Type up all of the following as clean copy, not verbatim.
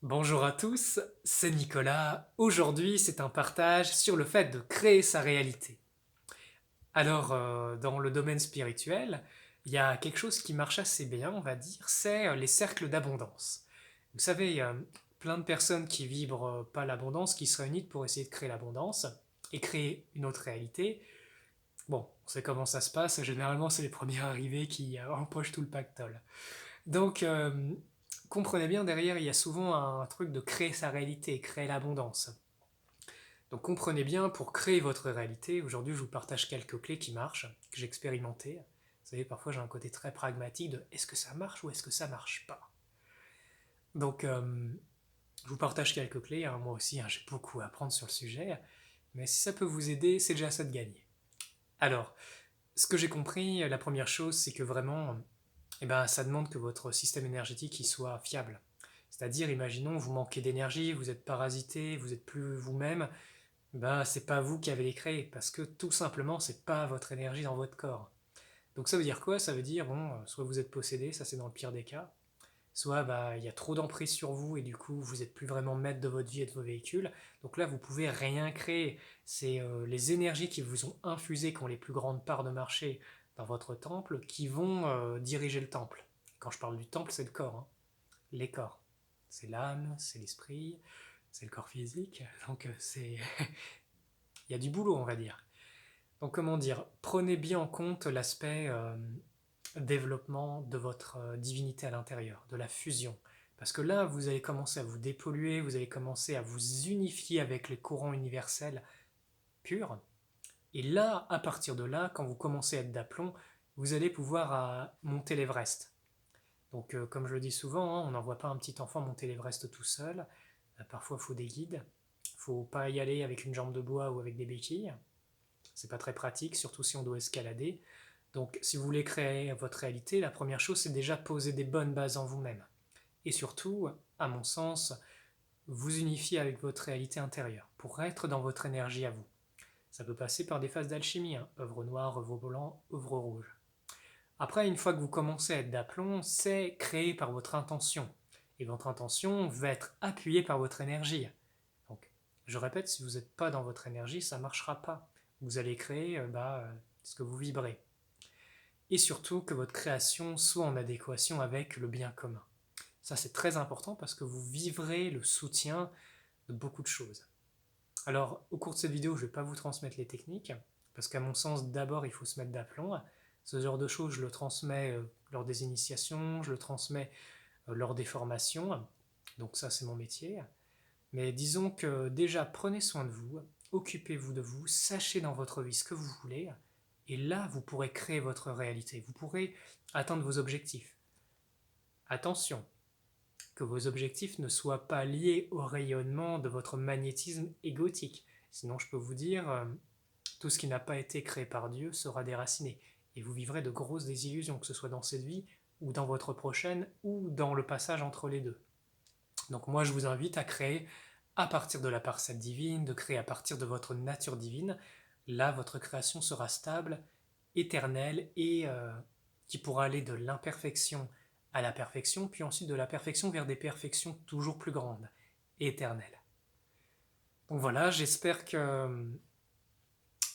Bonjour à tous, c'est Nicolas. Aujourd'hui, c'est un partage sur le fait de créer sa réalité. Alors, dans le domaine spirituel, il y a quelque chose qui marche assez bien, on va dire, c'est les cercles d'abondance. Vous savez, il y a plein de personnes qui vibrent pas l'abondance, qui se réunissent pour essayer de créer l'abondance et créer une autre réalité. Bon, on sait comment ça se passe, généralement c'est les premiers arrivés qui empochent tout le pactole. Donc, comprenez bien, derrière, il y a souvent un truc de créer sa réalité, créer l'abondance. Donc, comprenez bien, pour créer votre réalité, aujourd'hui, je vous partage quelques clés qui marchent, que j'ai expérimentées. Vous savez, parfois, j'ai un côté très pragmatique de est-ce que ça marche ou est-ce que ça marche pas. Donc, je vous partage quelques clés. Hein, moi aussi, hein, j'ai beaucoup à apprendre sur le sujet. Mais si ça peut vous aider, c'est déjà ça de gagner. Alors, ce que j'ai compris, la première chose, c'est que vraiment, eh ben, ça demande que votre système énergétique il soit fiable. C'est-à-dire, imaginons, vous manquez d'énergie, vous êtes parasité, vous n'êtes plus vous-même, ben, c'est pas vous qui avez les créés, parce que tout simplement, c'est pas votre énergie dans votre corps. Donc ça veut dire quoi? Ça veut dire, bon, soit vous êtes possédé, ça c'est dans le pire des cas, soit bah, il y a trop d'emprise sur vous et du coup vous n'êtes plus vraiment maître de votre vie et de vos véhicules. Donc là, vous pouvez rien créer. C'est les énergies qui vous ont infusé, qui ont les plus grandes parts de marché dans votre temple, qui vont diriger le temple. Quand je parle du temple, c'est le corps, hein. Les corps. C'est l'âme, c'est l'esprit, c'est le corps physique. Donc c'est, il y a du boulot, on va dire. Donc comment dire, prenez bien en compte l'aspect développement de votre divinité à l'intérieur, de la fusion. Parce que là, vous allez commencer à vous dépolluer, vous allez commencer à vous unifier avec les courants universels purs. Et là, à partir de là, quand vous commencez à être d'aplomb, vous allez pouvoir monter l'Everest. Donc, comme je le dis souvent, hein, on n'envoie pas un petit enfant monter l'Everest tout seul. Parfois, il faut des guides. Il ne faut pas y aller avec une jambe de bois ou avec des béquilles. C'est pas très pratique, surtout si on doit escalader. Donc, si vous voulez créer votre réalité, la première chose, c'est déjà poser des bonnes bases en vous-même. Et surtout, à mon sens, vous unifier avec votre réalité intérieure pour être dans votre énergie à vous. Ça peut passer par des phases d'alchimie, hein, œuvre noire, œuvre blanc, œuvre rouge. Après, une fois que vous commencez à être d'aplomb, c'est créé par votre intention. Et votre intention va être appuyée par votre énergie. Donc, je répète, si vous n'êtes pas dans votre énergie, ça ne marchera pas. Vous allez créer ce que vous vibrez. Et surtout que votre création soit en adéquation avec le bien commun. Ça, c'est très important parce que vous vivrez le soutien de beaucoup de choses. Alors, au cours de cette vidéo, je ne vais pas vous transmettre les techniques, parce qu'à mon sens, d'abord, il faut se mettre d'aplomb. Ce genre de choses, je le transmets lors des initiations, je le transmets lors des formations. Donc ça, c'est mon métier. Mais disons que déjà, prenez soin de vous, occupez-vous de vous, sachez dans votre vie ce que vous voulez, et là, vous pourrez créer votre réalité, vous pourrez atteindre vos objectifs. Attention, que vos objectifs ne soient pas liés au rayonnement de votre magnétisme égotique. Sinon, je peux vous dire, tout ce qui n'a pas été créé par Dieu sera déraciné, et vous vivrez de grosses désillusions, que ce soit dans cette vie, ou dans votre prochaine, ou dans le passage entre les deux. Donc moi, je vous invite à créer à partir de la parcelle divine, de créer à partir de votre nature divine. Là, votre création sera stable, éternelle et qui pourra aller de l'imperfection à la perfection, puis ensuite de la perfection vers des perfections toujours plus grandes, éternelles. Donc voilà, j'espère que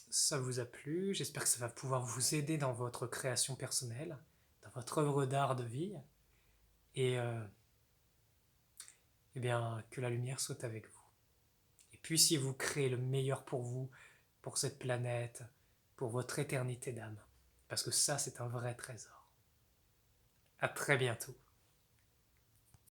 ça vous a plu, j'espère que ça va pouvoir vous aider dans votre création personnelle, dans votre œuvre d'art de vie, et eh bien, que la lumière soit avec vous. Et puissiez-vous créer le meilleur pour vous, pour cette planète, pour votre éternité d'âme. Parce que ça, c'est un vrai trésor. À très bientôt.